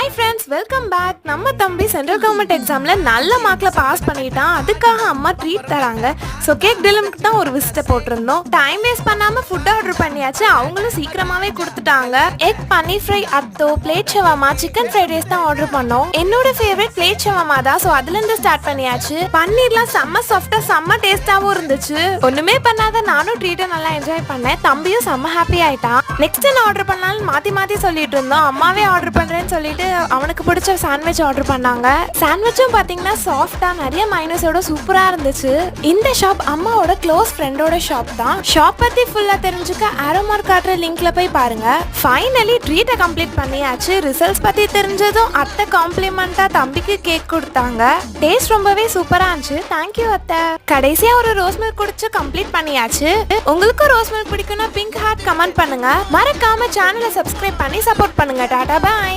Hi friends, welcome back. நம்ம தம்பி central government எக்ஸாமில் நல்ல மார்க்கில் பாஸ் பண்ணிட்டான். அதுக்காக அம்மா ட்ரீட் தராங்க. ஸோ கேக் டெலிவரிக்கு தான் ஒரு விசிட்டை போட்டிருந்தோம். டைம் வேஸ்ட் பண்ணாமல் ஃபுட் ஆர்டர் பண்ணியாச்சு. அவங்களும் சீக்கிரமாகவே கொடுத்துட்டாங்க. எக் பன்னீர் ஃப்ரை, அத்தோ, plate shawarma, chicken fried rice தான் ஆர்டர் பண்ணோம். என்னோட ஃபேவரட் பிளேட் ஷவர்மா தான். ஸோ அதுலேருந்து ஸ்டார்ட் பண்ணியாச்சு. பன்னீர்லாம் செம்ம சாஃப்டாக செம்ம டேஸ்ட்டாகவும் இருந்துச்சு. ஒன்றுமே பண்ணாத நானும் ட்ரீட்டை நல்லா என்ஜாய் பண்ணேன். தம்பியும் செம்ம ஹாப்பி ஆயிட்டான். நெக்ஸ்ட் என்ன ஆர்டர் பண்ணலாம்னு மாற்றி சொல்லிட்டு இருந்தோம். அம்மாவே ஆர்டர் பண்ணுறேன்னு சொல்லிட்டு அவனுக்கு பிடிச்ச சாண்ட்விச் ஆர்டர் பண்ணாங்க. சாண்ட்விச்சும் பார்த்தீங்கன்னா சாஃப்டா நிறைய மைனஸோட சூப்பரா இருந்துச்சு. இந்த ஷாப் அம்மாவோட க்ளோஸ் ஃப்ரெண்டோட ஷாப் தான். ஷாப் பத்தி ஃபுல்லா தெரிஞ்சுக்க ஆரோ மார்க் காட்டுற லிங்க்ல போய் பாருங்க. ஃபைனலி ட்ரீட்டை கம்ப்ளீட் பண்ணியாச்சு. ரிசல்ட்ஸ் பத்தி தெரிஞ்சதும் அத்தை காம்ப்ளிமெண்டா தம்பிக்கு கேக் கொடுத்தாங்க. டேஸ்ட் ரொம்பவே சூப்பரா இருந்துச்சு. தேங்க்யூ அத்தை. கடைசியா ஒரு ரோஸ் மில்க் குடிச்சு கம்ப்ளீட் பண்ணியாச்சு. உங்களுக்கு ரோஸ் மில்க் பிடிக்கும்னா பிங்க் ஹார்ட் கமெண்ட் பண்ணுங்க. மறக்காம சேனலை சப்ஸ்கிரைப் பண்ணி சப்போர்ட் பண்ணுங்க. டாடா பாய்.